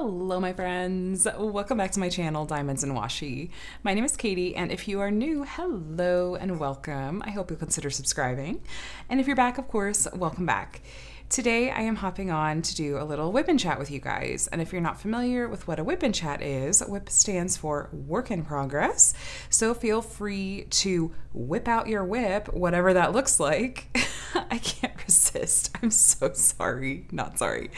Hello my friends, welcome back to my channel Diamonds and Washi. My name is Katie, and if you are new, hello and welcome. I hope you'll consider subscribing, and if you're back, of course, welcome back. Today I am hopping on to do a little WIP and Chat with you guys, and if you're not familiar with what a WIP and Chat is, WIP stands for work in progress, so feel free to whip out your WIP, whatever that looks like. I can't resist. I'm so sorry, not sorry.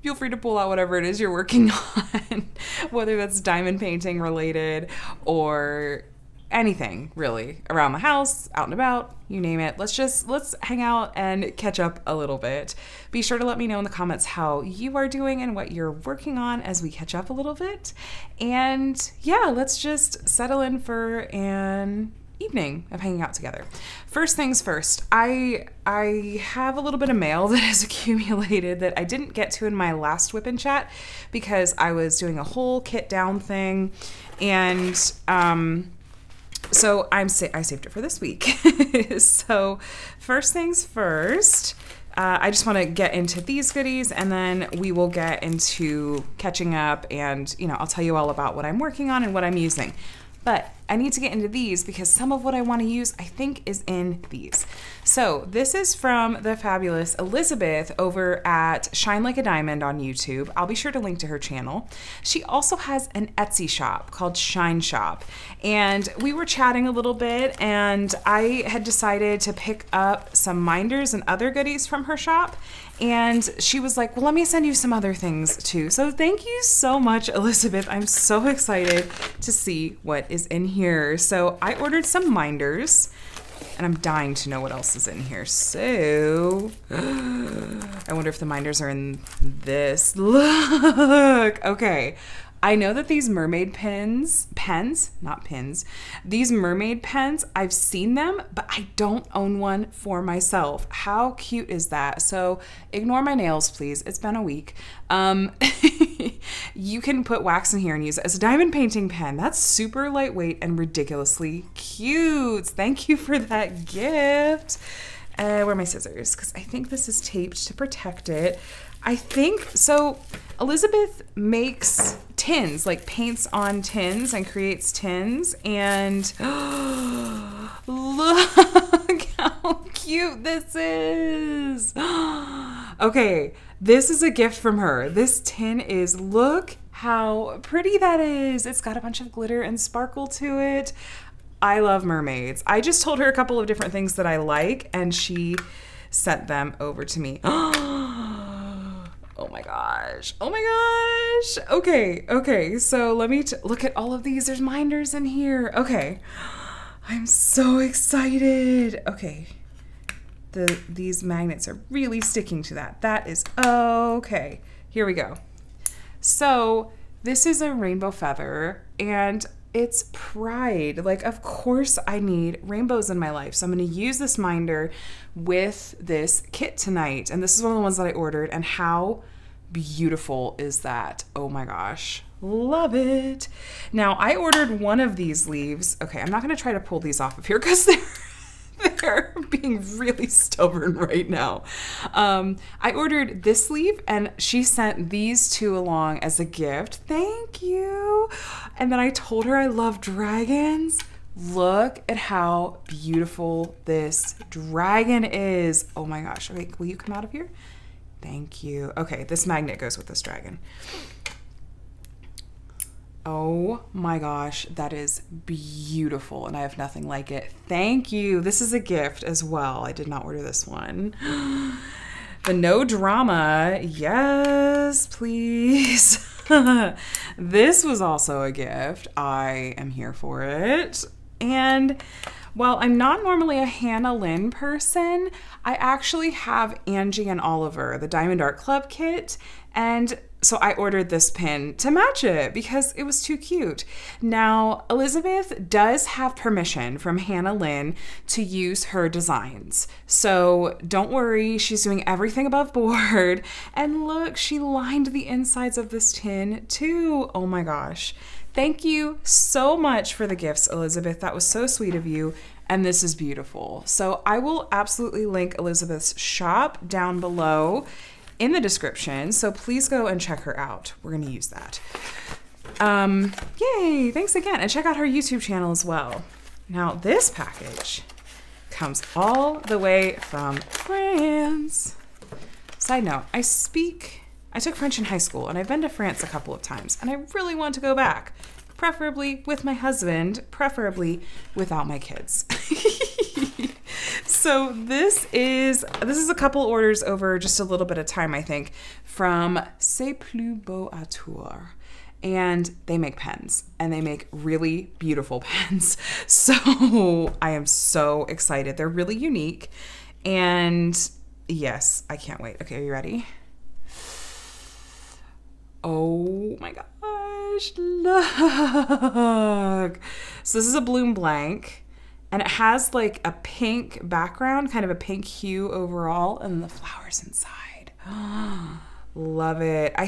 Feel free to pull out whatever it is you're working on, whether that's diamond painting related or anything really around the house, out and about, you name it. Let's hang out and catch up a little bit. Be sure to let me know in the comments how you are doing and what you're working on as we catch up a little bit. And yeah, let's just settle in for an evening of hanging out together. First things first, I have a little bit of mail that has accumulated that I didn't get to in my last WIP and Chat because I was doing a whole kit down thing, and so I saved it for this week. So first things first, I just want to get into these goodies, and then we will get into catching up, and I'll tell you all about what I'm working on and what I'm using. But I need to get into these because some of what I want to use, I think, is in these. So this is from the fabulous Elizabeth over at Shine Like a Diamond on YouTube. I'll be sure to link to her channel. She also has an Etsy shop called Shine Shop. And we were chatting a little bit, and I had decided to pick up some minders and other goodies from her shop. And she was like, well, let me send you some other things too. So thank you so much, Elizabeth. I'm so excited to see what is in here. So I ordered some minders, and I'm dying to know what else is in here. So I wonder if the minders are in this. Look, okay. I know that these mermaid these mermaid pens, I've seen them, but I don't own one for myself. How cute is that? So ignore my nails, please. It's been a week. You can put wax in here and use it as a diamond painting pen. That's super lightweight and ridiculously cute. Thank you for that gift. Where are my scissors? Because I think this is taped to protect it. I think, so Elizabeth makes tins, like paints on tins and creates tins, and look how cute this is. Okay, this is a gift from her. This tin is, look how pretty that is. It's got a bunch of glitter and sparkle to it. I love mermaids. I just told her a couple of different things that I like, and she sent them over to me. Oh my gosh. Oh my gosh. Okay. So let me look at all of these. There's minders in here. Okay. I'm so excited. Okay. These magnets are really sticking to that. That is okay. Here we go. So this is a rainbow feather, and it's pride. Like, of course I need rainbows in my life. So I'm going to use this minder with this kit tonight. And this is one of the ones that I ordered. And how beautiful is that? Oh my gosh. Love it. Now, I ordered one of these leaves. Okay, I'm not going to try to pull these off of here because they're being really stubborn right now. I ordered this sleeve, and she sent these two along as a gift. Thank you. And then I told her I love dragons. Look at how beautiful this dragon is. Oh my gosh. Okay, will you come out of here? Thank you. Okay, this magnet goes with this dragon. Oh my gosh, that is beautiful, and I have nothing like it. Thank you. This is a gift as well. I did not order this one. The no drama. Yes, please. This was also a gift. I am here for it. And while I'm not normally a Hannah Lynn person, I actually have Angie and Oliver, the Diamond Art Club kit, and so I ordered this pin to match it because it was too cute. Now, Elizabeth does have permission from Hannah Lynn to use her designs. So don't worry, she's doing everything above board. And look, she lined the insides of this tin too. Oh my gosh. Thank you so much for the gifts, Elizabeth. That was so sweet of you. And this is beautiful. So I will absolutely link Elizabeth's shop down below. in the description. So please go and check her out. We're going to use that. Yay. Thanks again. And check out her YouTube channel as well. Now this package comes all the way from France. Side note, I took French in high school and I've been to France a couple of times and I really want to go back, preferably with my husband, preferably without my kids. So this is a couple orders over just a little bit of time, I think, from C'est Plus Beau à Tours. And they make pens and they make really beautiful pens. So I am so excited. They're really unique. And yes, I can't wait. Okay, are you ready? Oh my gosh, look. So this is a Bloom Blank and it has like a pink background, kind of a pink hue overall, and the flowers inside. Love it. I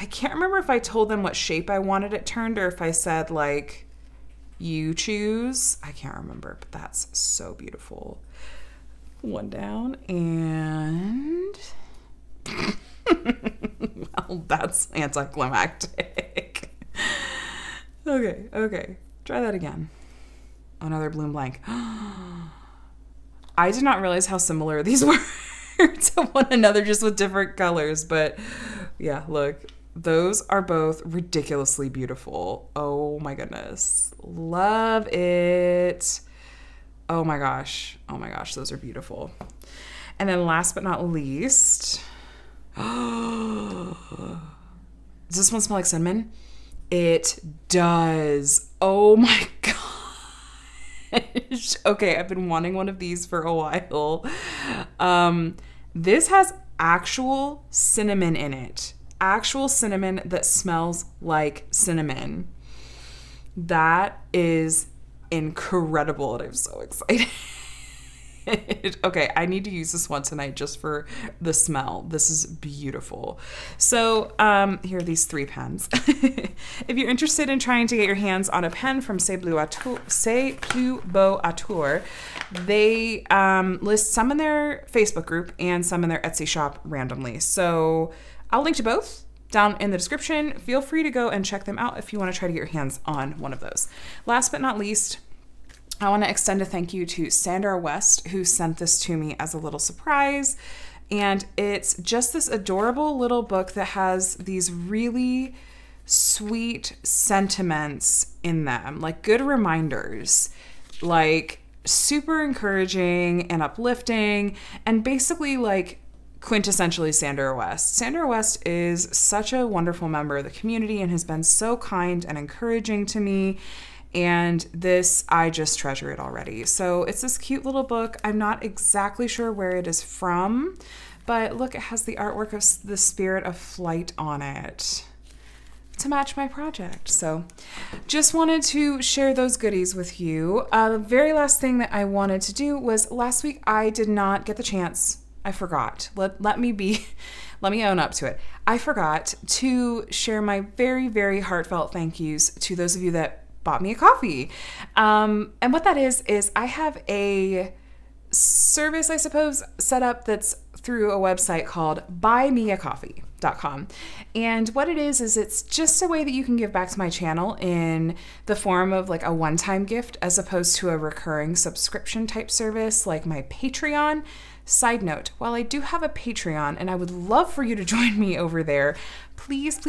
can't remember if I told them what shape I wanted it turned or if I said like, you choose. I can't remember, but that's so beautiful. One down and... Well, that's anticlimactic. Okay. Try that again. Another Bloom Blank. I did not realize how similar these were to one another, just with different colors. But yeah, look, those are both ridiculously beautiful. Oh my goodness. Love it. Oh my gosh, those are beautiful. And then last but not least, does this one smell like cinnamon? It does. Oh my gosh. Okay, I've been wanting one of these for a while. This has actual cinnamon in it. Actual cinnamon that smells like cinnamon. That is incredible and I'm so excited. Okay, I need to use this one tonight just for the smell. This is beautiful. So here are these 3 pens. If you're interested in trying to get your hands on a pen from C'est Plus Beau à Tours, they list some in their Facebook group and some in their Etsy shop randomly. So I'll link to both down in the description. Feel free to go and check them out if you want to try to get your hands on one of those. Last but not least, I want to extend a thank you to Sandra West, who sent this to me as a little surprise. And it's just this adorable little book that has these really sweet sentiments in them, like good reminders, like super encouraging and uplifting, and basically like quintessentially Sandra West. Sandra West is such a wonderful member of the community and has been so kind and encouraging to me. And this, I just treasure it already. So it's this cute little book. I'm not exactly sure where it is from, but look, it has the artwork of the Spirit of Flight on it to match my project. So just wanted to share those goodies with you. The very last thing that I wanted to do was last week I did not get the chance. I forgot. Let me own up to it. I forgot to share my very, very heartfelt thank yous to those of you that bought me a coffee. And what that is I have a service, I suppose, set up that's through a website called buymeacoffee.com. And what it is it's just a way that you can give back to my channel in the form of like a one-time gift as opposed to a recurring subscription type service like my Patreon. Side note, while I do have a Patreon and I would love for you to join me over there, please,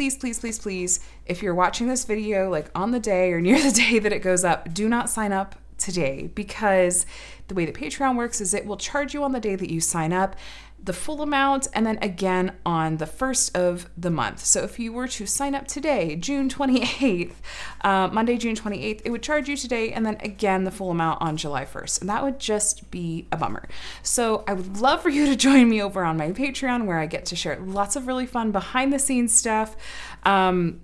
if you're watching this video like on the day or near the day that it goes up, do not sign up today, because the way that Patreon works is it will charge you on the day that you sign up the full amount and then again on the first of the month. So if you were to sign up today, June 28th, Monday, June 28th, it would charge you today and then again the full amount on July 1st. And that would just be a bummer. So I would love for you to join me over on my Patreon, where I get to share lots of really fun behind the scenes stuff. And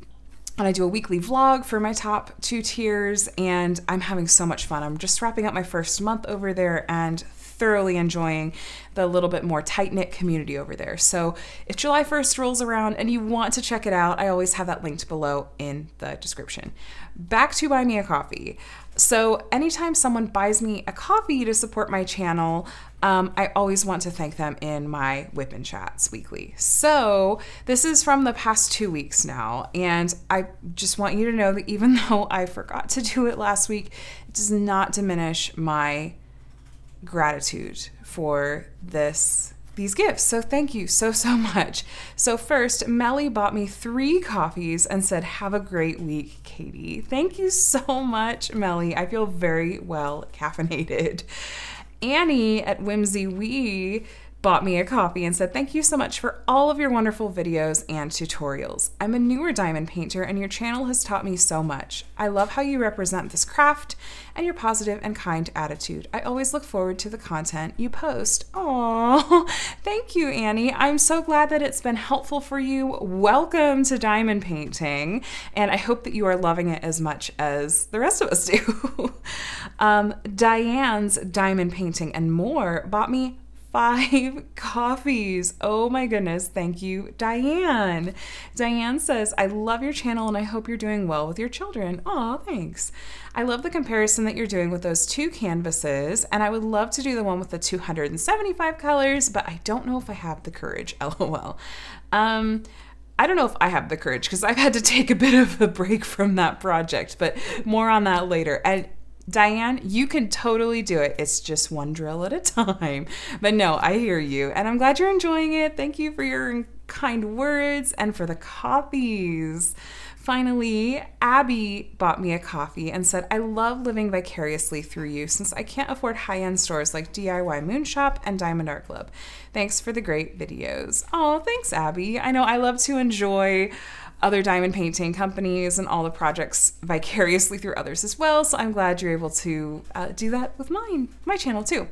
I do a weekly vlog for my top 2 tiers, and I'm having so much fun. I'm just wrapping up my first month over there and thoroughly enjoying the little bit more tight-knit community over there. So if July 1st rolls around and you want to check it out, I always have that linked below in the description. Back to Buy Me a Coffee. So anytime someone buys me a coffee to support my channel, I always want to thank them in my WIP and Chats weekly. So this is from the past 2 weeks now, and I just want you to know that even though I forgot to do it last week, it does not diminish my gratitude for these gifts. So thank you so much. So first, Melly bought me 3 coffees and said, "Have a great week, Katie." Thank you so much, Melly. I feel very well caffeinated. Annie at Whimsy Wee bought me a coffee and said, "Thank you so much for all of your wonderful videos and tutorials. I'm a newer diamond painter and your channel has taught me so much. I love how you represent this craft and your positive and kind attitude. I always look forward to the content you post." Oh, thank you, Annie. I'm so glad that it's been helpful for you. Welcome to diamond painting, and I hope that you are loving it as much as the rest of us do. Diane's Diamond Painting and More bought me 5 coffees. Oh my goodness. Thank you, Diane. Diane says, "I love your channel and I hope you're doing well with your children." Aw, thanks. "I love the comparison that you're doing with those 2 canvases, and I would love to do the one with the 275 colors, but I don't know if I have the courage." LOL. I don't know if I have the courage because I've had to take a bit of a break from that project, but more on that later. And Diane, you can totally do it. It's just one drill at a time. But no, I hear you, and I'm glad you're enjoying it. Thank you for your kind words and for the coffees. Finally, Abby bought me a coffee and said, "I love living vicariously through you since I can't afford high-end stores like DIY Moon Shop and Diamond Art Club. Thanks for the great videos." Oh, thanks, Abby. I know I love to enjoy other diamond painting companies and all the projects vicariously through others as well. So I'm glad you're able to do that with my channel too.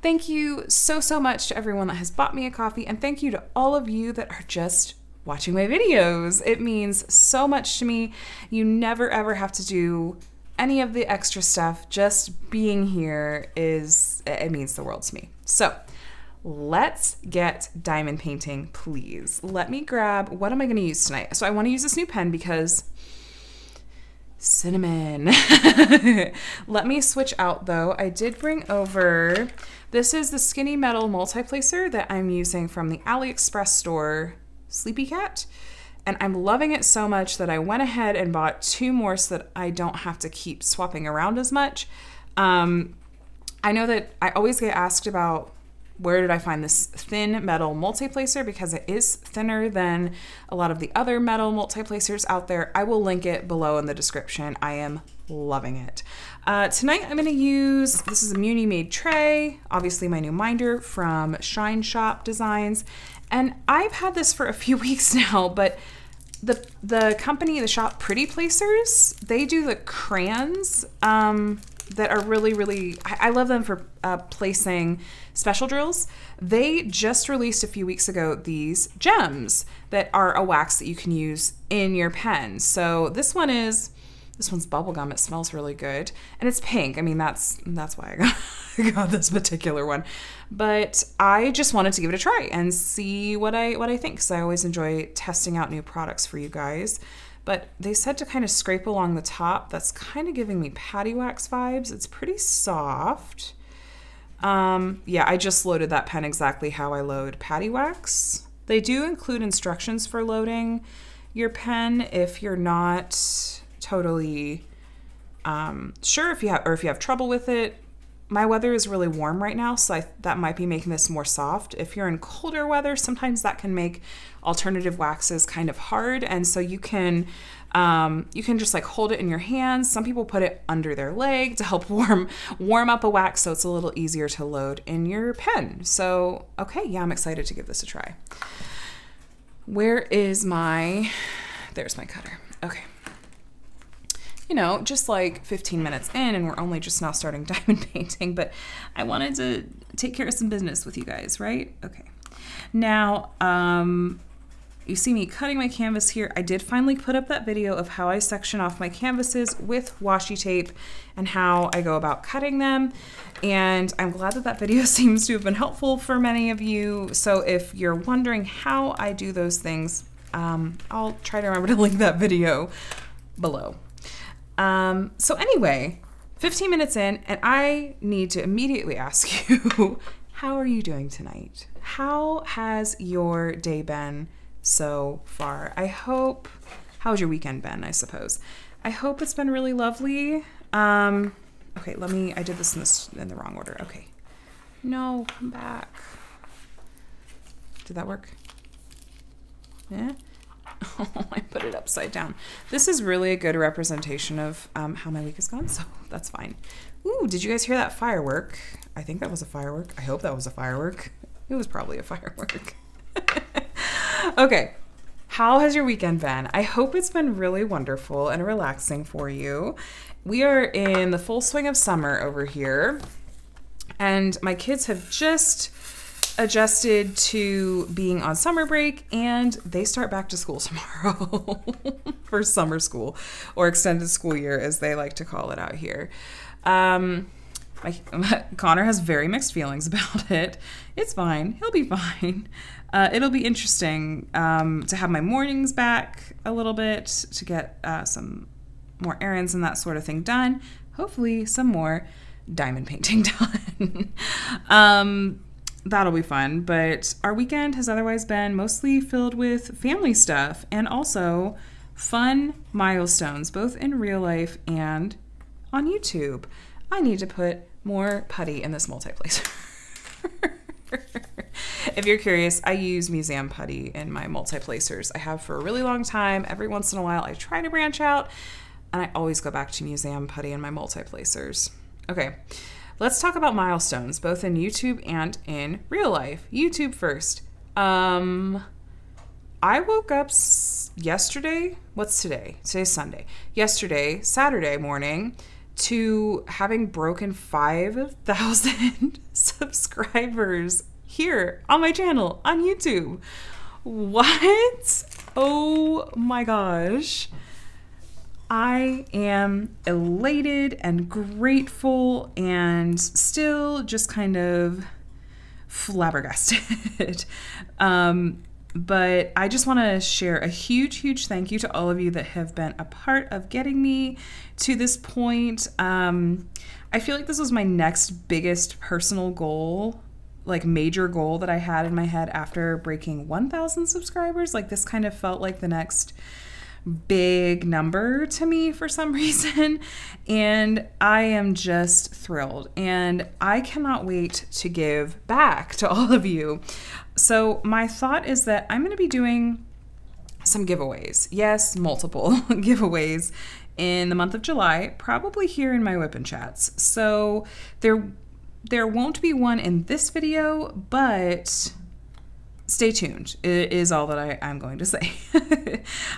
Thank you so much to everyone that has bought me a coffee, and thank you to all of you that are just watching my videos. It means so much to me. You never ever have to do any of the extra stuff. Just being here it means the world to me. So let's get diamond painting, please. Let me grab, what am I going to use tonight? So I want to use this new pen because cinnamon. Let me switch out though. I did bring over, this is the Skinny Metal Multiplacer that I'm using from the AliExpress store, Sleepy Cat. And I'm loving it so much that I went ahead and bought 2 more so that I don't have to keep swapping around as much. I know that I always get asked about where did I find this thin metal multiplacer, because it is thinner than a lot of the other metal multiplacers out there. I will link it below in the description. I am loving it. Tonight I'm going to use, this is a Muni made tray, obviously my new minder from Shine Shop Designs. And I've had this for a few weeks now, but the company, the shop Pretty Placers, they do the crayons that are really, I love them for placing special drills. They just released a few weeks ago these gems that are a wax that you can use in your pen. So this one's bubblegum. It smells really good. And it's pink. I mean, that's why I got this particular one. But I just wanted to give it a try and see what I think, because I always enjoy testing out new products for you guys. But they said to kind of scrape along the top. That's kind of giving me patty wax vibes. It's pretty soft. Yeah, I just loaded that pen exactly how I load patty wax. They do include instructions for loading your pen if you're not totally sure, if you have trouble with it. My weather is really warm right now, so that might be making this more soft. If you're in colder weather, sometimes that can make alternative waxes kind of hard, and so you can just like hold it in your hands. Some people put it under their leg to help warm up a wax, so it's a little easier to load in your pen. So okay, yeah, I'm excited to give this a try. There's my cutter. Okay. You know, just like 15 minutes in, and we're only just now starting diamond painting, but I wanted to take care of some business with you guys, right? Okay. Now, you see me cutting my canvas here. I did finally put up that video of how I section off my canvases with washi tape and how I go about cutting them. And I'm glad that video seems to have been helpful for many of you. So if you're wondering how I do those things, I'll try to remember to link that video below. So anyway, 15 minutes in, and I need to immediately ask you, how are you doing tonight? How has your day been so far? How's your weekend been, I suppose? I hope it's been really lovely. Okay, I did this in the wrong order. Okay. No, come back. Did that work? Yeah? Oh, I put it upside down. This is really a good representation of how my week has gone, so that's fine. Ooh, did you guys hear that firework? I think that was a firework. I hope that was a firework. It was probably a firework. Okay, how has your weekend been? I hope it's been really wonderful and relaxing for you. We are in the full swing of summer over here, and my kids have just adjusted to being on summer break, and they start back to school tomorrow for summer school, or extended school year as they like to call it out here. Connor has very mixed feelings about it. It's fine. He'll be fine. It'll be interesting to have my mornings back a little bit, to get some more errands and that sort of thing done. Hopefully some more diamond painting done. That'll be fun, but our weekend has otherwise been mostly filled with family stuff and also fun milestones, both in real life and on YouTube. I need to put more putty in this multiplacer. If you're curious, I use museum putty in my multiplacers. I have for a really long time. Every once in a while, I try to branch out, and I always go back to museum putty in my multiplacers. Okay. Let's talk about milestones, both in YouTube and in real life. YouTube first. I woke up yesterday. What's today? Today's Sunday. Yesterday, Saturday morning, to having broken 5,000 subscribers here on my channel on YouTube. What? Oh my gosh. I am elated and grateful and still just kind of flabbergasted. But I just want to share a huge thank you to all of you that have been a part of getting me to this point. I feel like this was my next biggest personal goal, like major goal that I had in my head after breaking 1,000 subscribers. Like this kind of felt like the next big number to me for some reason, and I am just thrilled, and I cannot wait to give back to all of you. So my thought is that I'm going to be doing some giveaways. Yes, multiple giveaways in the month of July, probably here in my WIP and Chats. So there won't be one in this video, but stay tuned is all that I'm going to say.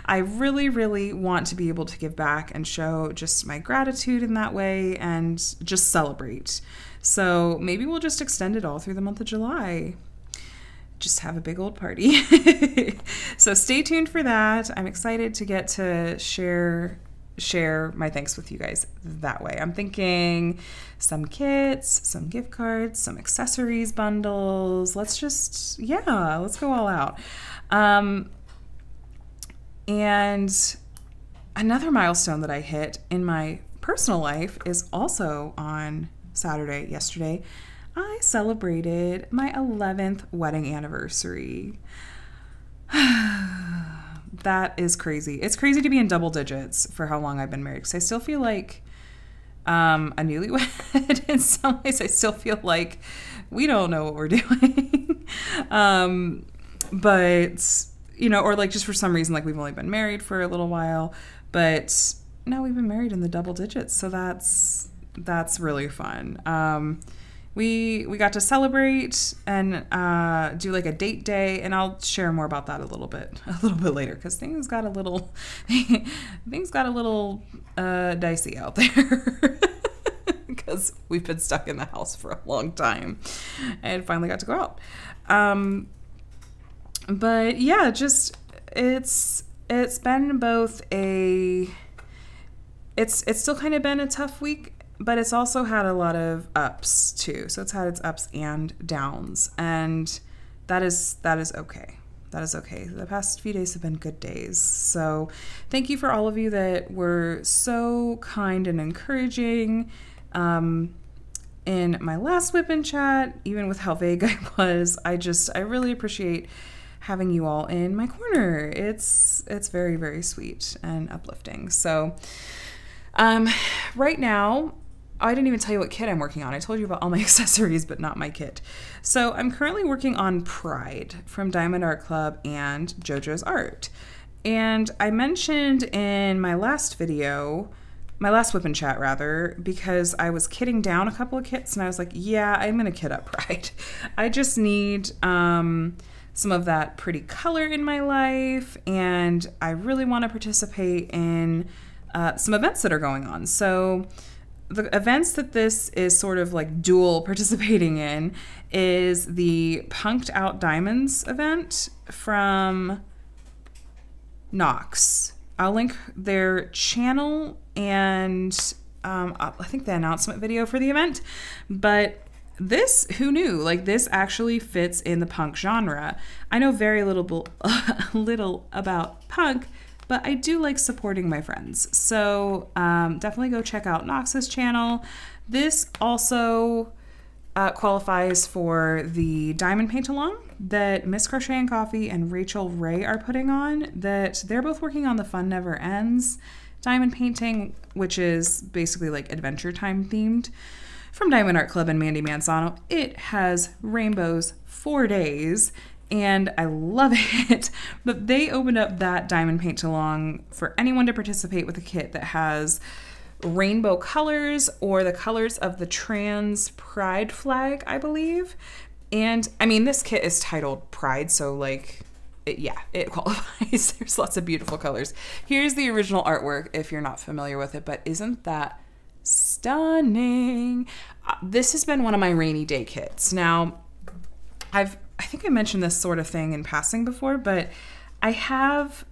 I really want to be able to give back and show just my gratitude in that way and just celebrate. So maybe we'll just extend it all through the month of July. Just have a big old party. So stay tuned for that. I'm excited to get to share my thanks with you guys that way. I'm thinking some kits, some gift cards, some accessories bundles. Let's go all out. And another milestone that I hit in my personal life is also on Saturday, yesterday. I celebrated my 11th wedding anniversary. That is crazy. It's crazy to be in double digits for how long I've been married, because I still feel like a newlywed in some ways. I still feel like we don't know what we're doing. But, you know, or like just for some reason, like we've only been married for a little while, but now we've been married in the double digits. So that's really fun. We got to celebrate and do like a date day, and I'll share more about that a little bit later, because things got a little dicey out there because we've been stuck in the house for a long time and finally got to go out. But yeah, just it's been both it's still kind of been a tough week, but it's also had a lot of ups too. So it's had its ups and downs, and that is okay. That is okay. The past few days have been good days. So thank you for all of you that were so kind and encouraging in my last WIP and Chat, even with how vague I was, I really appreciate having you all in my corner. It's very, very sweet and uplifting. So right now, I didn't even tell you what kit I'm working on. I told you about all my accessories, but not my kit. So I'm currently working on Pride from Diamond Art Club and JoJo's Art. And I mentioned in my last video, my last WIP and Chat rather, because I was kitting down a couple of kits and I was like, yeah, I'm gonna kit up Pride. I just need some of that pretty color in my life, and I really want to participate in some events that are going on. So the events that this is sort of like dual participating in is the Punked Out Diamonds event from Knox. I'll link their channel and I think the announcement video for the event, but this, who knew? Like, this actually fits in the punk genre. I know very little about punk, but I do like supporting my friends. So definitely go check out Knox's channel. This also qualifies for the diamond paint along that Miss Crochet and Coffee and Rachel Ray are putting on, that they're both working on the Fun Never Ends diamond painting, which is basically like Adventure Time themed, from Diamond Art Club and Mandy Manzano. It has rainbows for days, and I love it. But they opened up that diamond paint along for anyone to participate with a kit that has rainbow colors or the colors of the trans pride flag, I believe. And I mean, this kit is titled Pride, so like, it qualifies. There's lots of beautiful colors. Here's the original artwork if you're not familiar with it, but isn't that stunning? This has been one of my rainy day kits. Now, I think I mentioned this sort of thing in passing before, but I have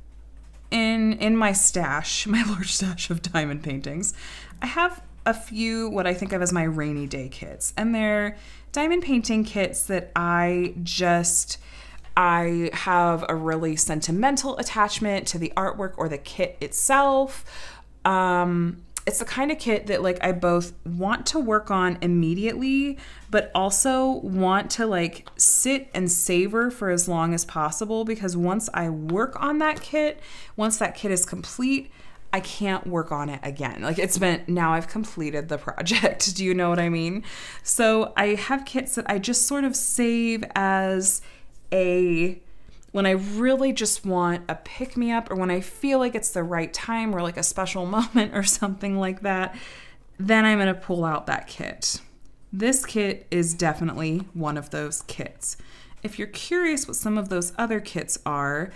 in my stash, my large stash of diamond paintings, I have a few what I think of as my rainy day kits, and they're diamond painting kits that I have a really sentimental attachment to the artwork or the kit itself. It's the kind of kit that like I both want to work on immediately, but also want to like sit and savor for as long as possible, because once I work on that kit, once that kit is complete, I can't work on it again. Like, now I've completed the project. Do you know what I mean? So I have kits that I just sort of save as when I really just want a pick-me-up, or when I feel like it's the right time or like a special moment or something like that, then I'm gonna pull out that kit. This kit is definitely one of those kits. If you're curious what some of those other kits are,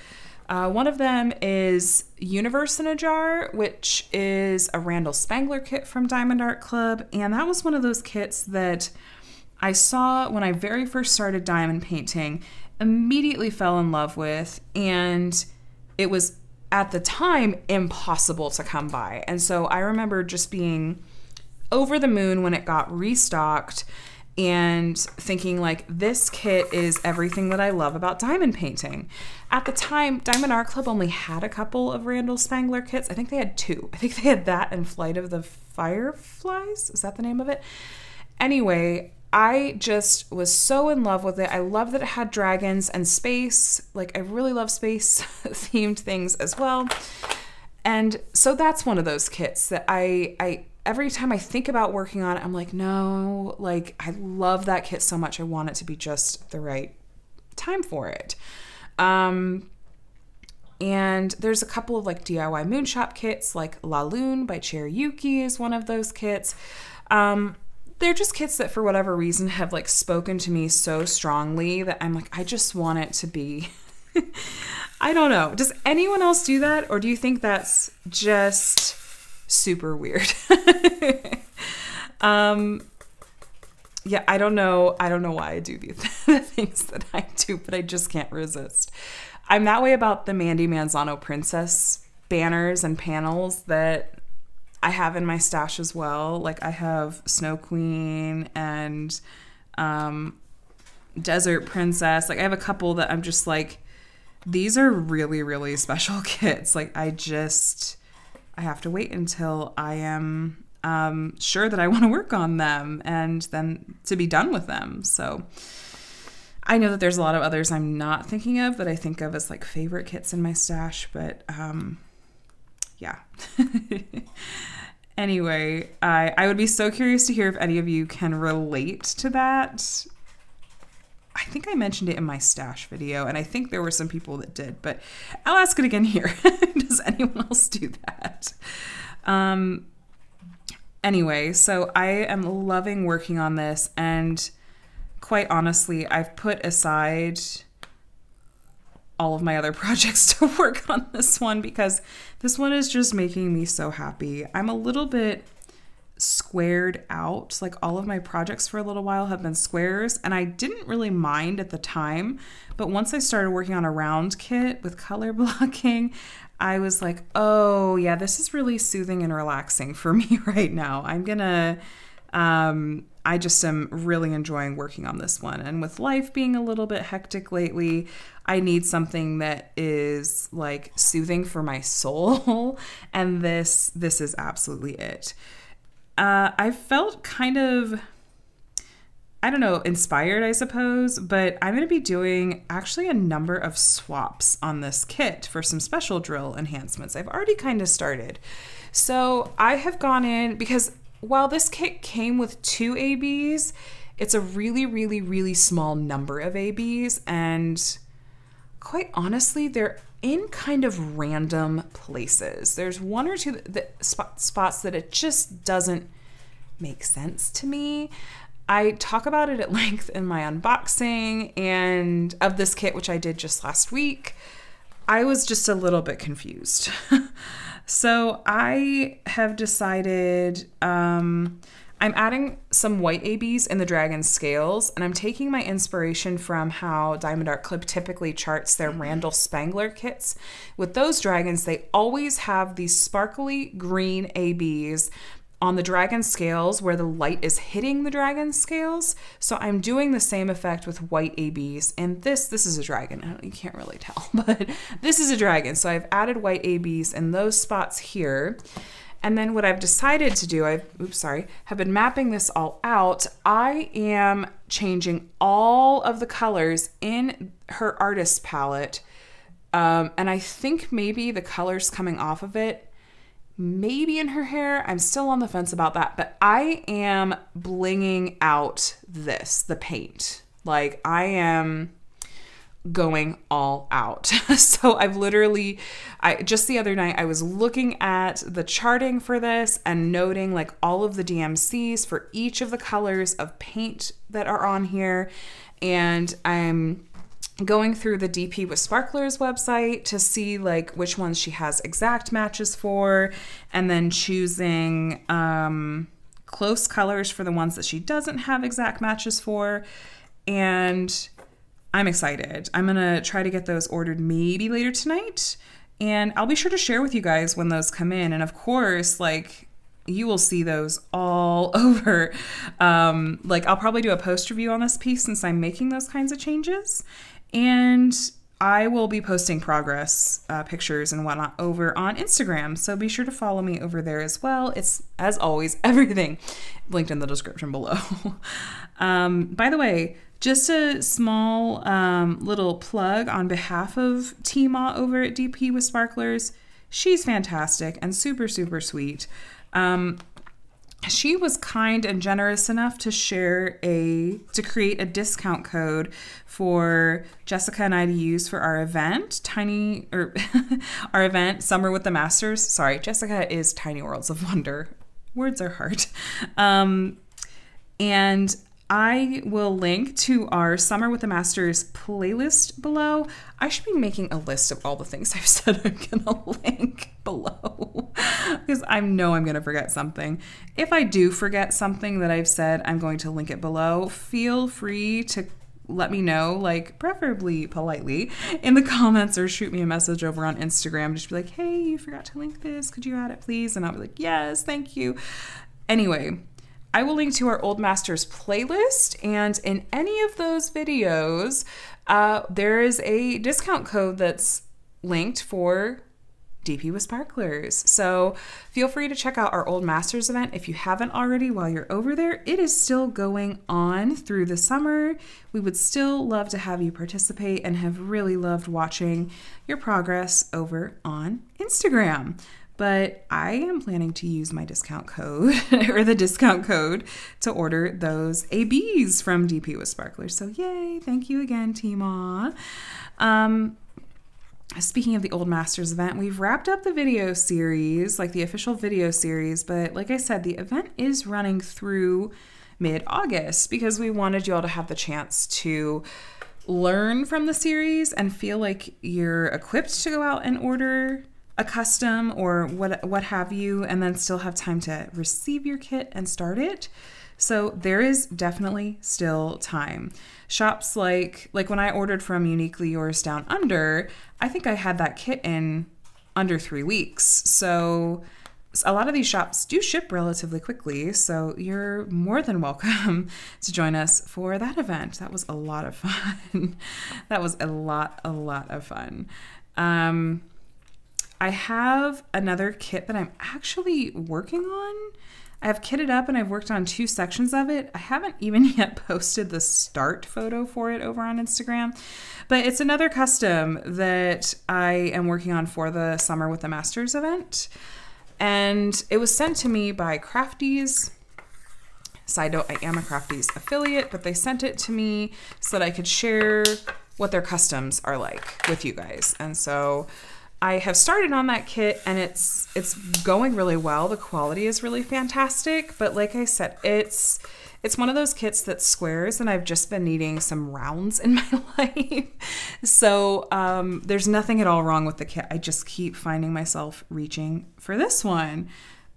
one of them is Universe in a Jar, which is a Randall Spangler kit from Diamond Art Club, and that was one of those kits that I saw when I very first started diamond painting, immediately fell in love with, and it was at the time impossible to come by. And so I remember just being over the moon when it got restocked and thinking like, this kit is everything that I love about diamond painting. At the time, Diamond Art Club only had a couple of Randall Spangler kits. I think they had two. I think they had that and Flight of the Fireflies. Is that the name of it? Anyway, I just was so in love with it. I love that it had dragons and space. Like, I really love space themed things as well. And so that's one of those kits that I every time I think about working on it, I'm like, no, like, I love that kit so much. I want it to be just the right time for it. And there's a couple of like DIY Moonshop kits, like La Lune by Cherryuki is one of those kits. They're just kits that for whatever reason have like spoken to me so strongly that I'm like, I just want it to be, I don't know. Does anyone else do that? Or do you think that's just super weird? Yeah, I don't know. I don't know why I do the things that I do, but I just can't resist. I'm that way about the Mandy Manzano Princess banners and panels that I have in my stash as well. Like, I have Snow Queen and Desert Princess. Like, I have a couple that I'm just like, these are really, really special kits. Like, I have to wait until I am sure that I want to work on them and then to be done with them. So I know that there's a lot of others I'm not thinking of that I think of as like favorite kits in my stash, but yeah. Anyway, I would be so curious to hear if any of you can relate to that. I think I mentioned it in my stash video, and I think there were some people that did, but I'll ask it again here. Does anyone else do that? Anyway, so I am loving working on this, and quite honestly, I've put aside all of my other projects to work on this one because this one is just making me so happy. I'm a little bit squared out. Like all of my projects for a little while have been squares, and I didn't really mind at the time, but once I started working on a round kit with color blocking, I was like, oh yeah, this is really soothing and relaxing for me right now. I just am really enjoying working on this one. And with life being a little bit hectic lately, I need something that is like soothing for my soul. And this is absolutely it. I felt kind of, I don't know, inspired, I suppose, but I'm going to be doing actually a number of swaps on this kit for some special drill enhancements. I've already kind of started. So I have gone in because while this kit came with 2 ABs, it's a really, really, really small number of ABs, and quite honestly, they're in kind of random places. There's 1 or 2 spots that it just doesn't make sense to me. I talk about it at length in my unboxing and of this kit, which I did just last week. I was just a little bit confused. So I have decided I'm adding some white ABs in the dragon scales, and I'm taking my inspiration from how Diamond Art Clip typically charts their Randall Spangler kits. With those dragons, they always have these sparkly green ABs on the dragon scales where the light is hitting the dragon scales. So I'm doing the same effect with white ABs, and this is a dragon. You can't really tell, but this is a dragon. So I've added white ABs in those spots here. And then what I've decided to do, have been mapping this all out. I am changing all of the colors in her artist palette. And I think maybe the colors coming off of it, maybe in her hair. I'm still on the fence about that, but I am blinging out the paint. Like I am going all out. So I've literally, just the other night, I was looking at the charting for this and noting like all of the DMCs for each of the colors of paint that are on here. And I'm going through the DP with Sparklers website to see like which ones she has exact matches for, and then choosing close colors for the ones that she doesn't have exact matches for. And I'm excited. I'm gonna try to get those ordered maybe later tonight, and I'll be sure to share with you guys when those come in. And of course, like, you will see those all over. Like, I'll probably do a post review on this piece since I'm making those kinds of changes. And I will be posting progress pictures and whatnot over on Instagram. So be sure to follow me over there as well. It's, as always, everything linked in the description below. By the way, just a small little plug on behalf of Tima over at DP with Sparklers. She's fantastic and super, super sweet. She was kind and generous enough to create a discount code for Jessica and I to use for our event, our event, Summer with the Masters. Sorry, Jessica is Tiny Worlds of Wonder. Words are hard. And I will link to our Summer with the Masters playlist below. I should be making a list of all the things I've said I'm gonna link below because I know I'm gonna forget something. If I do forget something that I've said, I'm going to link it below. Feel free to let me know, like preferably politely, in the comments, or shoot me a message over on Instagram. Just be like, hey, you forgot to link this. Could you add it, please? And I'll be like, yes, thank you. Anyway, I will link to our Old Masters playlist, and in any of those videos, there is a discount code that's linked for DP with Sparklers. So feel free to check out our Old Masters event if you haven't already while you're over there. It is still going on through the summer. We would still love to have you participate and have really loved watching your progress over on Instagram. But I am planning to use my discount code or the discount code to order those ABs from DP with Sparklers. So yay, thank you again, Tima. Speaking of the Old Masters event, we've wrapped up the video series, like the official video series, but like I said, the event is running through mid-August because we wanted you all to have the chance to learn from the series and feel like you're equipped to go out and order a custom or what have you, and then still have time to receive your kit and start it. So there is definitely still time. Shops like when I ordered from Uniquely Yours Down Under, I think I had that kit in under 3 weeks. So a lot of these shops do ship relatively quickly, so you're more than welcome to join us for that event. That was a lot of fun. That was a lot of fun. I have another kit that I'm actually working on. I have kitted up and I've worked on 2 sections of it. I haven't even yet posted the start photo for it over on Instagram, but it's another custom that I am working on for the Summer with the Masters event. And it was sent to me by Crafties. Side note, I am a Crafties affiliate, but they sent it to me so that I could share what their customs are like with you guys. And so I have started on that kit and it's going really well. The quality is really fantastic, but like I said, it's one of those kits that squares and I've just been needing some rounds in my life. So there's nothing at all wrong with the kit. I just keep finding myself reaching for this one,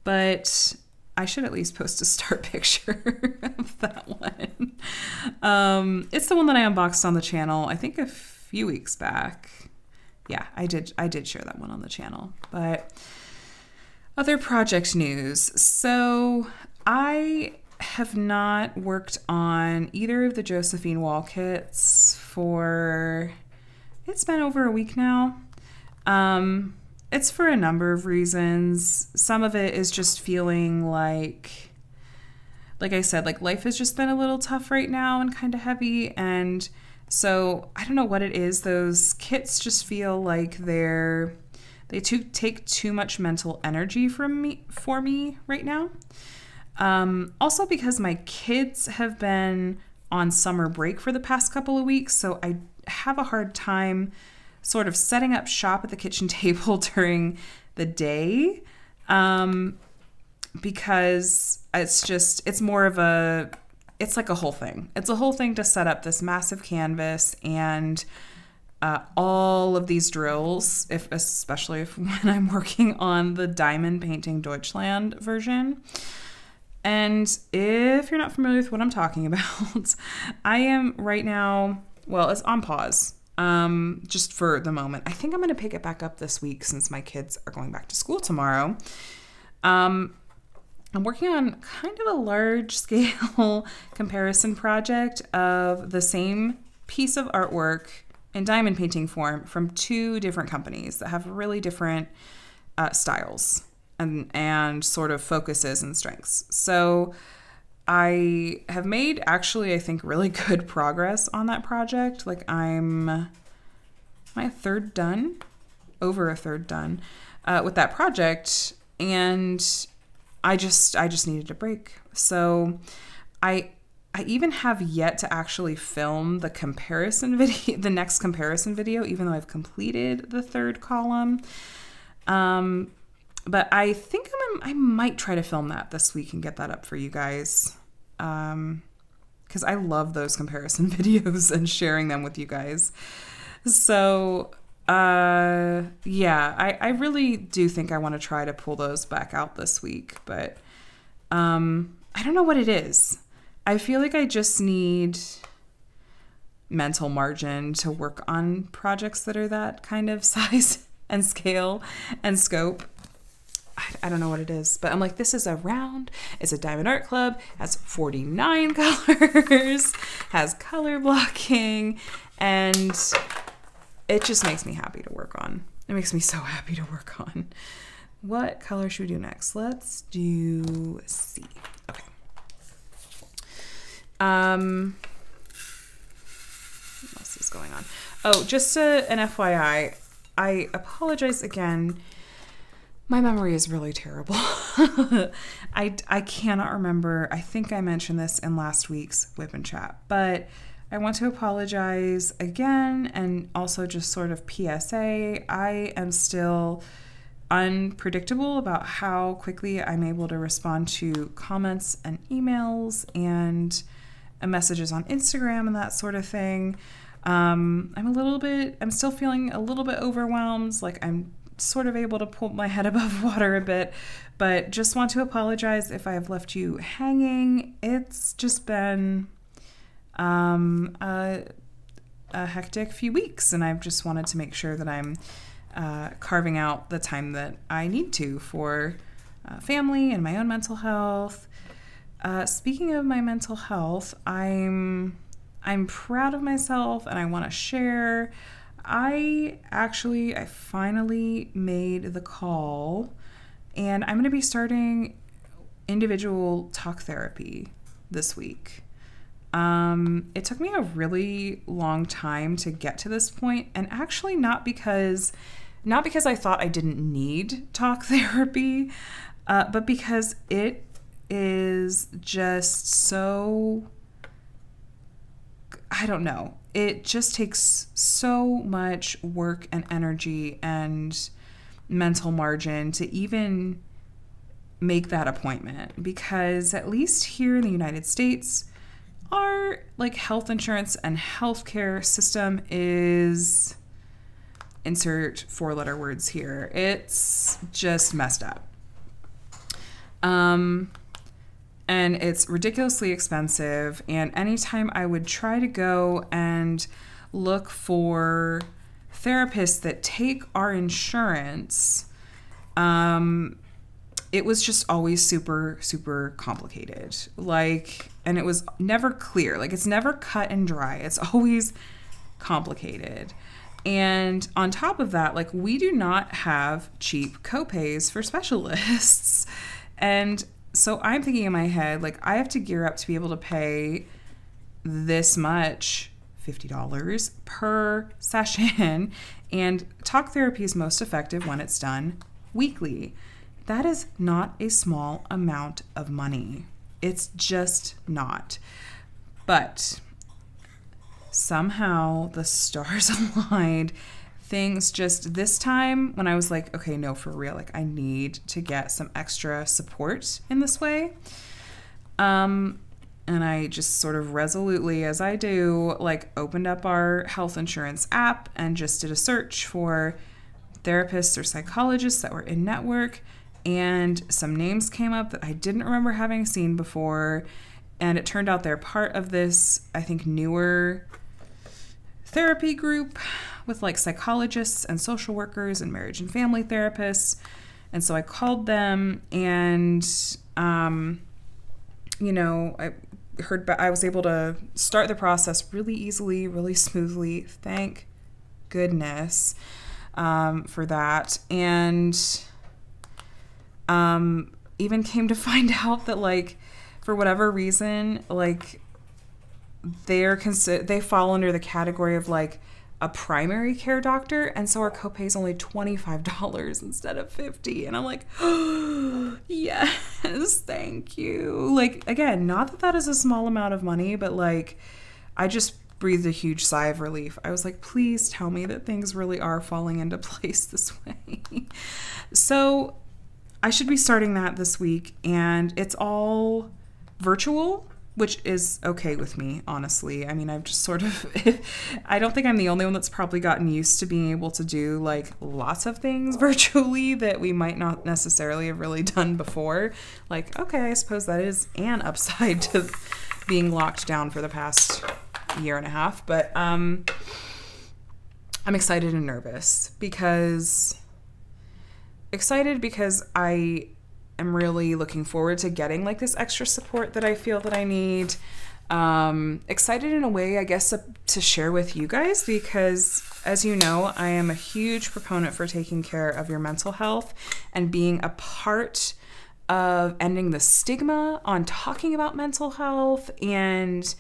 but I should at least post a start picture of that one. It's the one that I unboxed on the channel, I think a few weeks back. Yeah, I did share that one on the channel. But other project news. So I have not worked on either of the Josephine wall kits for, it's been over a week now. It's for a number of reasons. Some of it is just feeling like I said, like life has just been a little tough right now and kind of heavy, and so I don't know what it is. Those kits just feel like they take too much mental energy for me right now. Also because my kids have been on summer break for the past couple of weeks, so I have a hard time sort of setting up shop at the kitchen table during the day, because it's more of a, it's like a whole thing. It's a whole thing to set up this massive canvas and all of these drills, especially when I'm working on the diamond painting Deutschland version. And if you're not familiar with what I'm talking about, I am right now, well, it's on pause, just for the moment. I think I'm going to pick it back up this week since my kids are going back to school tomorrow. I'm working on kind of a large scale comparison project of the same piece of artwork in diamond painting form from 2 different companies that have really different styles and sort of focuses and strengths. So I have made actually, I think, really good progress on that project. Like I'm my third done, over a third done with that project, and I just needed a break. So I even have yet to actually film the comparison video, the next comparison video, even though I've completed the 3rd column. But I think I might try to film that this week and get that up for you guys. Because I love those comparison videos and sharing them with you guys. So yeah, I really do think I want to try to pull those back out this week, but I don't know what it is. I feel like I just need mental margin to work on projects that are that kind of size and scale and scope. I don't know what it is, but I'm like, this is a round, it's a diamond art club, has 49 colors, has color blocking, and it just makes me happy to work on. It makes me so happy to work on. What color should we do next? Let's do C. Okay. What else is going on? Oh, just an FYI, I apologize again. My memory is really terrible. I cannot remember. I think I mentioned this in last week's WIP and Chat, but I want to apologize again, and also just sort of PSA. I am still unpredictable about how quickly I'm able to respond to comments and emails and messages on Instagram and that sort of thing. I'm still feeling a little bit overwhelmed. Like, I'm sort of able to pull my head above water a bit, but just want to apologize if I have left you hanging. It's just been a hectic few weeks, and I've just wanted to make sure that I'm carving out the time that I need to for family and my own mental health. Speaking of my mental health, I'm proud of myself, and I want to share. I finally made the call, and I'm going to be starting individual talk therapy this week. It took me a really long time to get to this point, and actually not because I thought I didn't need talk therapy, but because it is just so, I don't know. It just takes so much work and energy and mental margin to even make that appointment, because at least here in the United States, our health insurance and healthcare system is, insert 4-letter words here, it's just messed up. And it's ridiculously expensive. And anytime I would try to go and look for therapists that take our insurance, it was just always super, super complicated. And it was never clear. It's never cut and dry. It's always complicated. And on top of that, we do not have cheap copays for specialists. And so I'm thinking in my head, I have to gear up to be able to pay this much, $50 per session. And talk therapy is most effective when it's done weekly. That is not a small amount of money. It's just not. But somehow the stars aligned. Things just, this time when I was like, okay, no, for real, I need to get some extra support in this way. And I just sort of resolutely, as I do, opened up our health insurance app and just did a search for therapists or psychologists that were in network, and some names came up that I didn't remember having seen before. And it turned out they're part of this, I think, newer therapy group with psychologists and social workers and marriage and family therapists. And so I called them, and I was able to start the process really easily, really smoothly. Thank goodness for that. And even came to find out that for whatever reason, they fall under the category of a primary care doctor, and so our copay is only $25 instead of $50. And I'm like, oh, yes, thank you. Again, not that is a small amount of money, but I just breathed a huge sigh of relief. I was like, please tell me that things really are falling into place this way. So I should be starting that this week, and it's all virtual, which is okay with me, honestly. I mean, I've just sort of, I don't think I'm the only one that's probably gotten used to being able to do lots of things virtually that we might not necessarily have really done before. Okay, I suppose that is an upside to being locked down for the past year and a half. But I'm excited and nervous because I am really looking forward to getting this extra support that I feel that I need. Excited in a way, I guess, to share with you guys, because as you know, I am a huge proponent for taking care of your mental health and being a part of ending the stigma on talking about mental health, and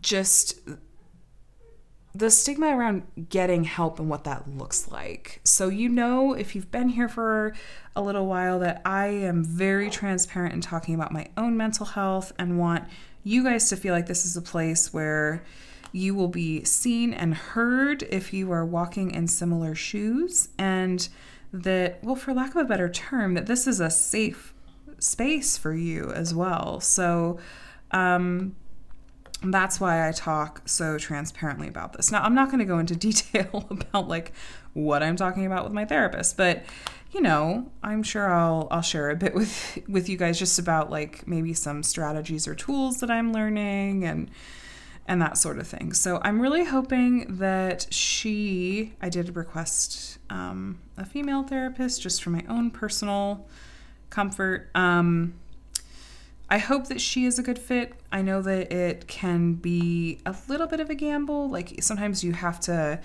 just the stigma around getting help and what that looks like. So, you know, if you've been here for a little while, that I am very transparent in talking about my own mental health and want you guys to feel like this is a place where you will be seen and heard if you are walking in similar shoes, and that, well, for lack of a better term, that this is a safe space for you as well. So, that's why I talk so transparently about this. Now, I'm not going to go into detail about like what I'm talking about with my therapist, but you know, I'm sure I'll share a bit with you guys just about like maybe some strategies or tools that I'm learning and that sort of thing. So I'm really hoping that I did request a female therapist just for my own personal comfort. I hope that she is a good fit. I know that it can be a little bit of a gamble. Like sometimes you have to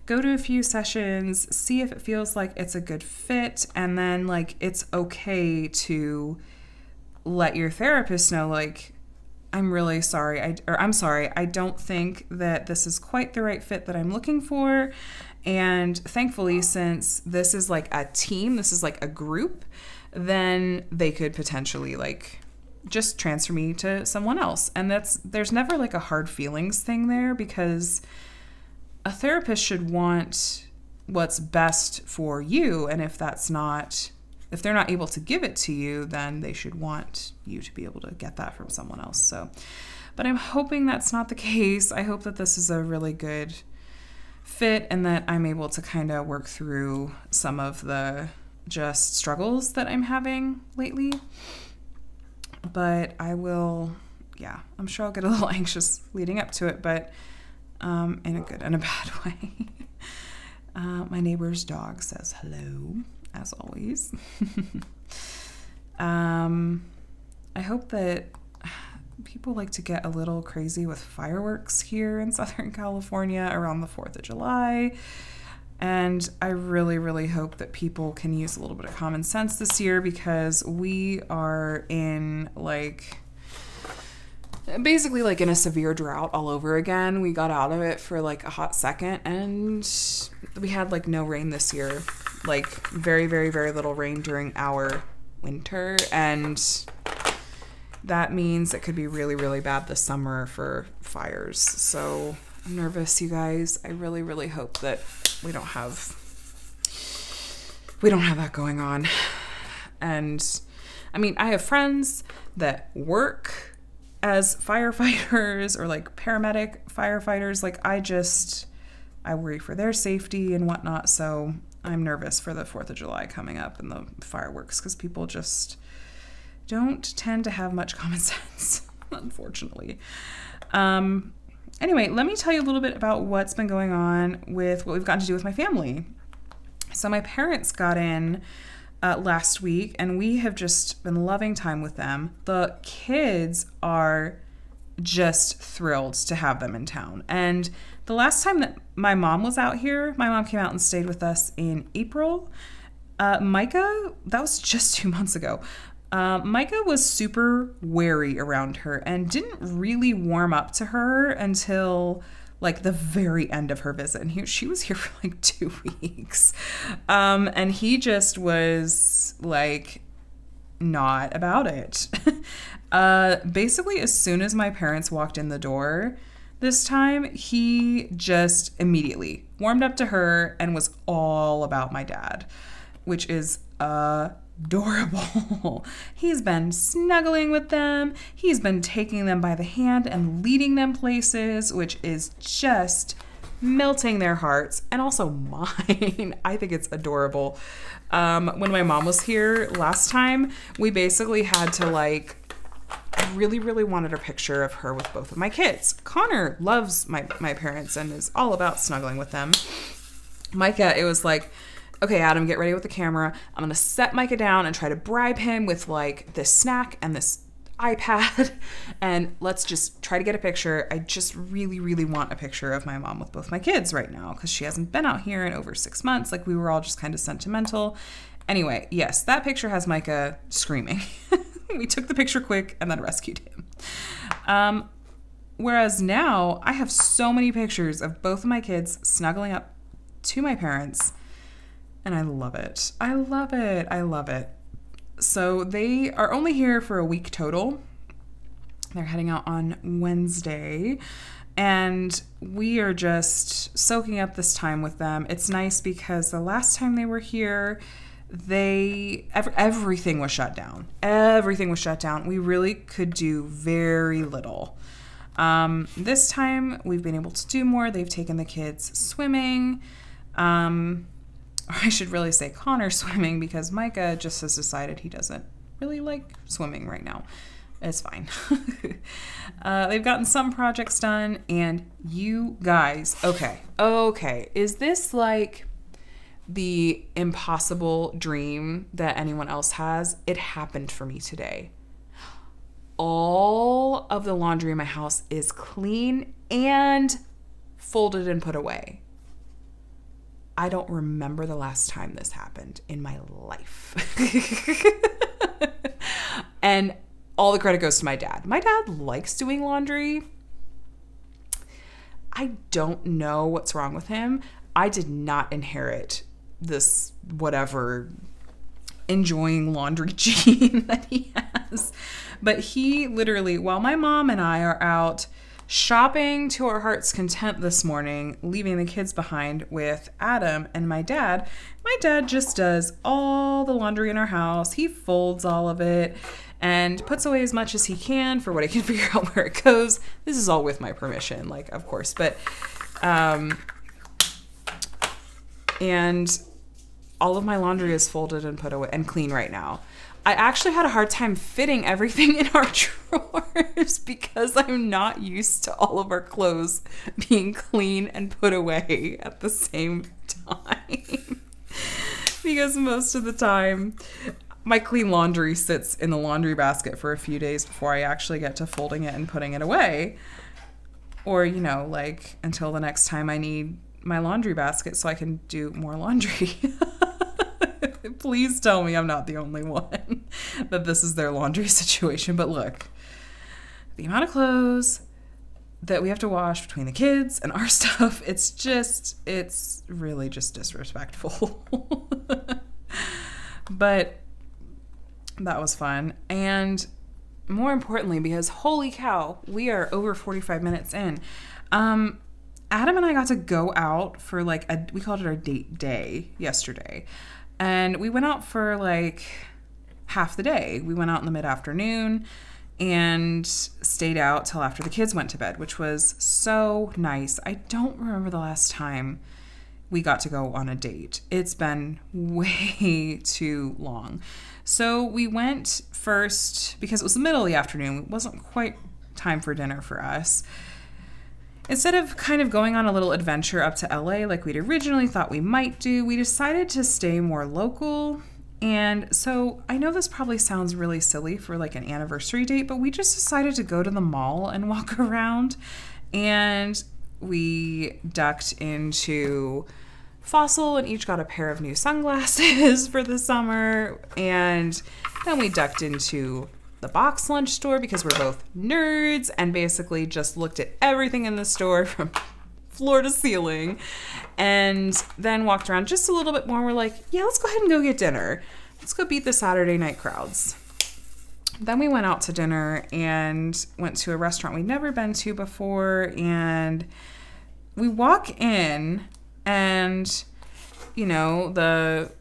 go to a few sessions, see if it feels like it's a good fit, and then like it's okay to let your therapist know, like, I'm really sorry, I'm sorry, I don't think that this is quite the right fit that I'm looking for. And thankfully, since this is like a team, this is like a group, then they could potentially like just transfer me to someone else. And there's never like a hard feelings thing there, because a therapist should want what's best for you. And if they're not able to give it to you, then they should want you to be able to get that from someone else. So, but I'm hoping that's not the case. I hope that this is a really good fit and that I'm able to kind of work through some of the just struggles that I'm having lately. But I will, I'm sure I'll get a little anxious leading up to it, but in a good and a bad way. My neighbor's dog says hello, as always. I hope that people like to get a little crazy with fireworks here in Southern California around the 4th of July. And I really, really hope that people can use a little bit of common sense this year, because we are in basically like in a severe drought all over again. We got out of it for like a hot second, and we had like no rain this year, like very, very, very little rain during our winter. And that means it could be really, really bad this summer for fires. So I'm nervous, you guys. I really, really hope that we don't have that going on. And I mean, I have friends that work as firefighters or like paramedic firefighters. Like I worry for their safety and whatnot. So I'm nervous for the 4th of July coming up and the fireworks, because people just don't tend to have much common sense, unfortunately. Anyway, let me tell you a little bit about what's been going on with what we've gotten to do with my family. So my parents got in last week, and we have just been loving time with them. The kids are just thrilled to have them in town. And the last time that my mom was out here, my mom came out and stayed with us in April. Micah, that was just 2 months ago. Micah was super wary around her and didn't really warm up to her until like the very end of her visit. And she was here for like 2 weeks. And he just was like not about it. Basically, as soon as my parents walked in the door this time, he just immediately warmed up to her and was all about my dad, which is adorable. He's been snuggling with them. He's been taking them by the hand and leading them places, which is just melting their hearts, and also mine. I think it's adorable. When my mom was here last time, we basically had to I really, really wanted a picture of her with both of my kids. Connor loves my parents and is all about snuggling with them. Micah, it was like, okay, Adam, get ready with the camera. I'm going to set Micah down and try to bribe him with like this snack and this iPad and let's just try to get a picture. I just really, really want a picture of my mom with both my kids right now because she hasn't been out here in over 6 months. Like, we were all just kind of sentimental. Anyway, yes, that picture has Micah screaming. We took the picture quick and then rescued him. Whereas now I have so many pictures of both of my kids snuggling up to my parents, and I love it. I love it. I love it. So they are only here for a week total. They're heading out on Wednesday, and we are just soaking up this time with them. It's nice because the last time they were here, everything was shut down. Everything was shut down. We really could do very little. This time we've been able to do more. They've taken the kids swimming. Or I should really say Connor swimming, because Micah just has decided he doesn't really like swimming right now. It's fine. They've gotten some projects done, and you guys, okay. Is this like the impossible dream that anyone else has? It happened for me today. All of the laundry in my house is clean and folded and put away. I don't remember the last time this happened in my life. And all the credit goes to my dad. My dad likes doing laundry. I don't know what's wrong with him. I did not inherit this whatever enjoying laundry gene that he has. But he literally, while my mom and I are out shopping to our heart's content this morning, leaving the kids behind with Adam and my dad just does all the laundry in our house. He folds all of it and puts away as much as he can for what he can figure out where it goes. This is all with my permission, like, of course. But, and all of my laundry is folded and put away and clean right now. I actually had a hard time fitting everything in our drawers because I'm not used to all of our clothes being clean and put away at the same time. Because most of the time, my clean laundry sits in the laundry basket for a few days before I actually get to folding it and putting it away. Or, you know, like, until the next time I need my laundry basket so I can do more laundry. Please tell me I'm not the only one that this is their laundry situation. But look, the amount of clothes that we have to wash between the kids and our stuff, it's really just disrespectful. But that was fun. And more importantly, because holy cow, we are over 45 minutes in. Adam and I got to go out for like we called it our date day yesterday. And we went out for like half the day. We went out in the mid-afternoon and stayed out till after the kids went to bed, which was so nice. I don't remember the last time we got to go on a date. It's been way too long. So we went first because it was the middle of the afternoon. It wasn't quite time for dinner for us. Instead of kind of going on a little adventure up to LA like we'd originally thought we might do, we decided to stay more local. And so I know this probably sounds really silly for like an anniversary date, but we just decided to go to the mall and walk around. And we ducked into Fossil and each got a pair of new sunglasses for the summer. And then we ducked into the box lunch store because we're both nerds and basically just looked at everything in the store from floor to ceiling, and then walked around just a little bit more. We're like, yeah, let's go ahead and go get dinner. Let's go beat the Saturday night crowds. Then we went out to dinner and went to a restaurant we'd never been to before, and we walk in and, you know, the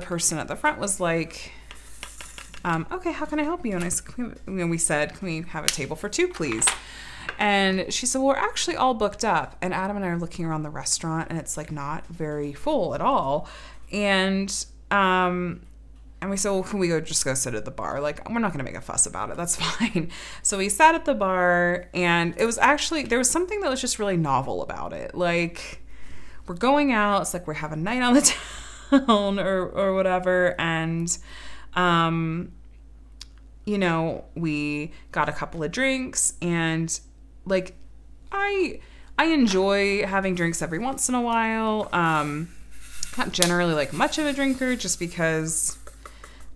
person at the front was like, okay, how can I help you? And we said, can we have a table for two, please? And she said, well, we're actually all booked up. And Adam and I are looking around the restaurant, and it's like not very full at all. And we said, well, can we just go sit at the bar? Like, we're not going to make a fuss about it. That's fine. So we sat at the bar, and it was actually, there was something that was just really novel about it. Like, we're going out. It's like we're having a night on the town or whatever. And, you know, we got a couple of drinks, and like I enjoy having drinks every once in a while. Not generally like much of a drinker, just because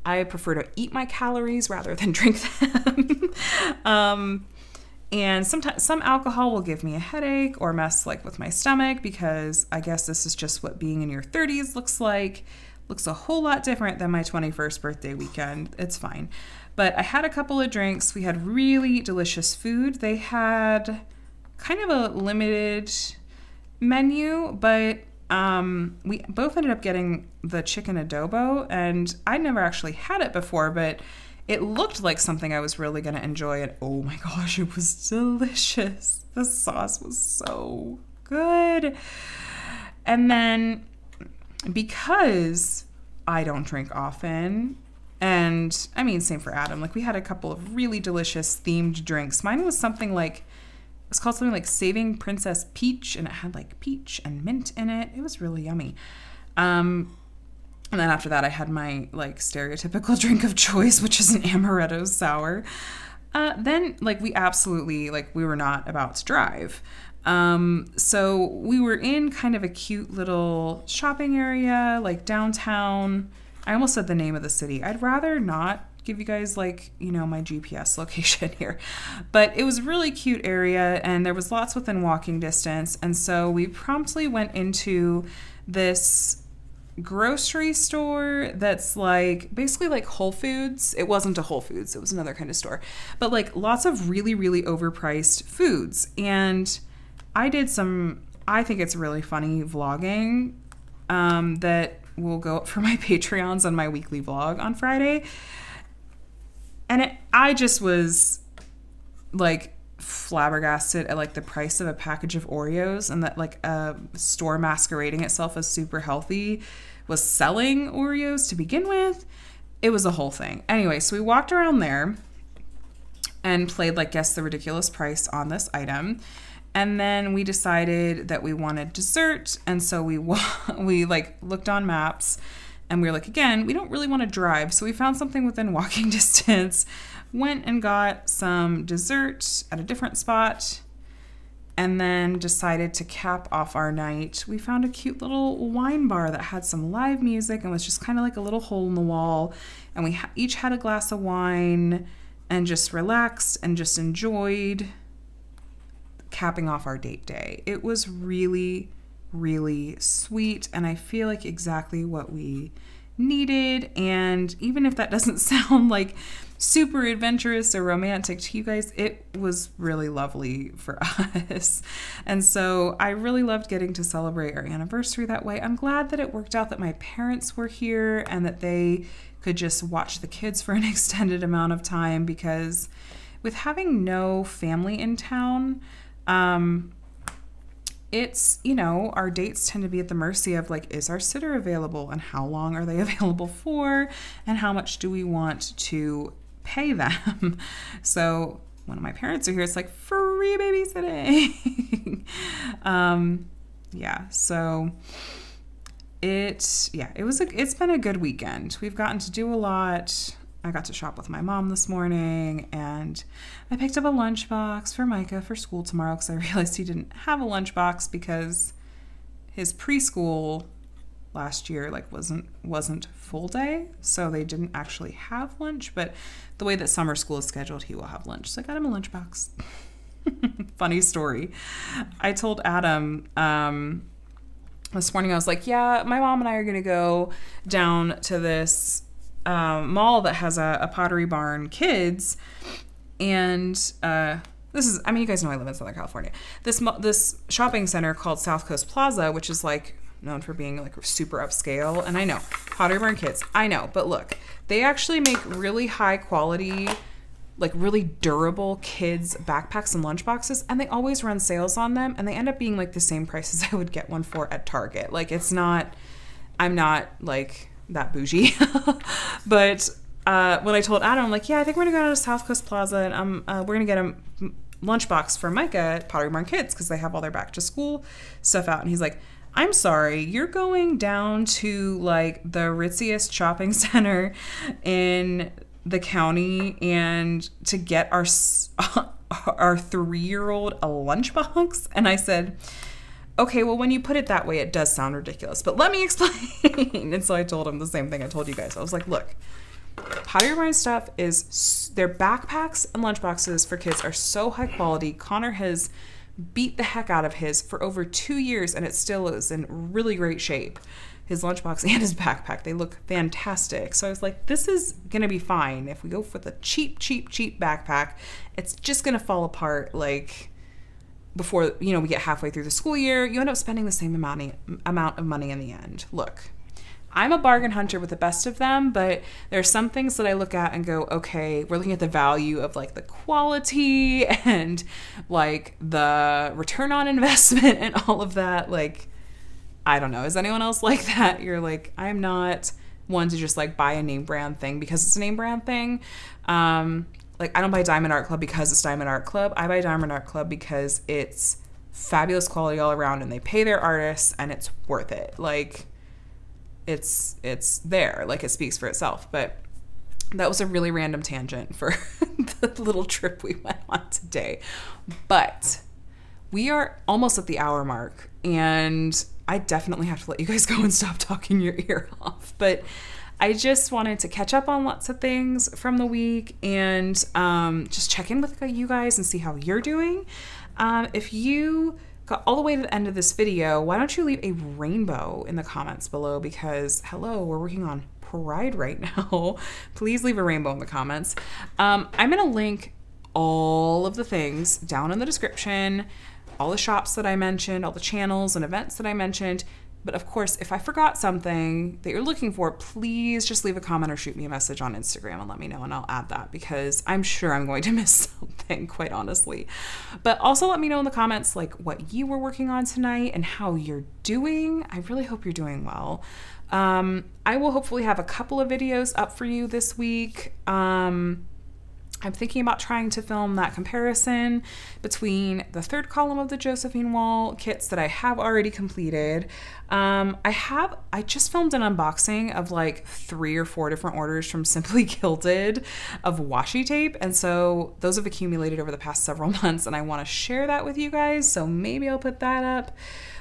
I prefer to eat my calories rather than drink them. And sometimes some alcohol will give me a headache or mess like with my stomach, because I guess this is just what being in your 30s looks like. Looks a whole lot different than my 21st birthday weekend. It's fine. But I had a couple of drinks. We had really delicious food. They had kind of a limited menu, but we both ended up getting the chicken adobo, and I'd never actually had it before, but it looked like something I was really going to enjoy, and oh my gosh, it was delicious. The sauce was so good. And then, because I don't drink often, and I mean, same for Adam, like we had a couple of really delicious themed drinks. Mine was something like, it was called something like Saving Princess Peach, and it had like peach and mint in it. It was really yummy. And then after that, I had my like stereotypical drink of choice, which is an amaretto sour. Then like we absolutely, like we were not about to drive. So we were in kind of a cute little shopping area, like downtown. I almost said the name of the city. I'd rather not give you guys like, you know, my GPS location here, but it was a really cute area, and there was lots within walking distance. And so we promptly went into this grocery store that's like basically like Whole Foods. It wasn't a Whole Foods, it was another kind of store, but like lots of really, really overpriced foods. And I did some, I think it's really funny vlogging that will go up for my Patreons on my weekly vlog on Friday. And I just was like flabbergasted at like the price of a package of Oreos, and that like a store masquerading itself as super healthy was selling Oreos to begin with. It was a whole thing. Anyway, so we walked around there and played like guess the ridiculous price on this item. And then we decided that we wanted dessert. And so we like looked on maps, and we were like, again, we don't really want to drive. So we found something within walking distance, went and got some dessert at a different spot, and then decided to cap off our night. We found a cute little wine bar that had some live music and was just kind of like a little hole in the wall. And we each had a glass of wine and just relaxed and just enjoyed capping off our date day. It was really, really sweet, and I feel like exactly what we needed. And even if that doesn't sound like super adventurous or romantic to you guys, it was really lovely for us. And so I really loved getting to celebrate our anniversary that way. I'm glad that it worked out that my parents were here and that they could just watch the kids for an extended amount of time, because with having no family in town, it's, you know, our dates tend to be at the mercy of like, is our sitter available, and how long are they available for, and how much do we want to pay them? So when my parents are here, it's like free babysitting. Yeah, so it's been a good weekend. We've gotten to do a lot. I got to shop with my mom this morning, and I picked up a lunchbox for Micah for school tomorrow, because I realized he didn't have a lunchbox because his preschool last year like wasn't full day, so they didn't actually have lunch. But the way that summer school is scheduled, he will have lunch, so I got him a lunchbox. Funny story. I told Adam this morning, I was like, yeah, my mom and I are gonna go down to this mall that has a Pottery Barn Kids, and this is, I mean, you guys know I live in Southern California. This shopping center called South Coast Plaza, which is like known for being like super upscale. And I know, Pottery Barn Kids, I know, but look, they actually make really high quality, like really durable kids backpacks and lunchboxes, and they always run sales on them, and they end up being like the same price as I would get one for at Target. Like, it's not, I'm not like that bougie. But when I told Adam, I'm like, yeah, I think we're gonna go to South Coast Plaza, and we're gonna get a lunchbox for Micah at Pottery Barn Kids, because they have all their back to school stuff out. And he's like, I'm sorry, you're going down to like the ritziest shopping center in the county and to get our 3-year-old a lunchbox. And I said, okay, well, when you put it that way, it does sound ridiculous, but let me explain. And so I told him the same thing I told you guys. I was like, look, Pottery Barn stuff is, their backpacks and lunchboxes for kids are so high quality. Connor has beat the heck out of his for over 2 years, and it still is in really great shape. His lunchbox and his backpack, they look fantastic. So I was like, this is gonna be fine. If we go for the cheap backpack, it's just gonna fall apart like before, you know, we get halfway through the school year. You end up spending the same amount of money in the end. Look, I'm a bargain hunter with the best of them, but there's some things that I look at and go, okay, we're looking at the value of like the quality and like the return on investment and all of that. Like, I don't know. Is anyone else like that? You're like, I'm not one to just like buy a name brand thing because it's a name brand thing. Like, I don't buy Diamond Art Club because it's Diamond Art Club. I buy Diamond Art Club because it's fabulous quality all around and they pay their artists and it's worth it. Like, it's there. Like, it speaks for itself. But that was a really random tangent for the little trip we went on today. But we are almost at the hour mark, and I definitely have to let you guys go and stop talking your ear off. But I just wanted to catch up on lots of things from the week and just check in with you guys and see how you're doing. If you got all the way to the end of this video, why don't you leave a rainbow in the comments below? Because, hello, we're working on Pride right now. Please leave a rainbow in the comments. I'm going to link all of the things down in the description, all the shops that I mentioned, all the channels and events that I mentioned. But of course, if I forgot something that you're looking for, please just leave a comment or shoot me a message on Instagram and let me know, and I'll add that because I'm sure I'm going to miss something, quite honestly. But also let me know in the comments like what you were working on tonight and how you're doing. I really hope you're doing well. I will hopefully have a couple of videos up for you this week. I'm thinking about trying to film that comparison between the third column of the Josephine Wall kits that I have already completed. I just filmed an unboxing of like 3 or 4 different orders from Simply Gilded of washi tape. And so those have accumulated over the past several months and I want to share that with you guys. So maybe I'll put that up.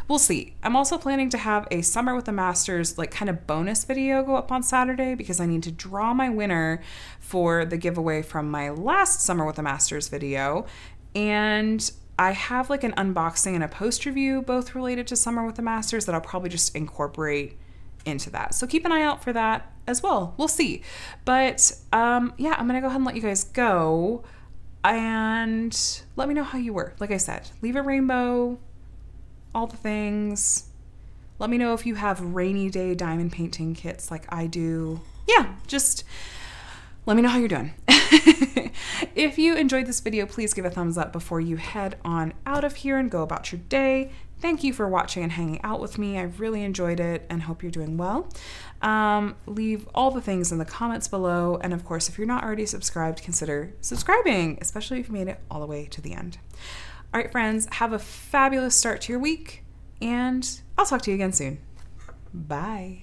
We'll see. I'm also planning to have a Summer with the Masters like kind of bonus video go up on Saturday because I need to draw my winner for the giveaway from my last Summer with the Masters video. And I have like an unboxing and a post review both related to Summer with the Masters that I'll probably just incorporate into that. So keep an eye out for that as well. We'll see. But yeah, I'm gonna go ahead and let you guys go and let me know how you were. Like I said, leave a rainbow, all the things. Let me know if you have rainy day diamond painting kits like I do. Yeah, just let me know how you're doing. If you enjoyed this video, please give a thumbs up before you head on out of here and go about your day. Thank you for watching and hanging out with me. I really enjoyed it and hope you're doing well. Leave all the things in the comments below. And of course, if you're not already subscribed, consider subscribing, especially if you made it all the way to the end. All right, friends, have a fabulous start to your week, and I'll talk to you again soon. Bye.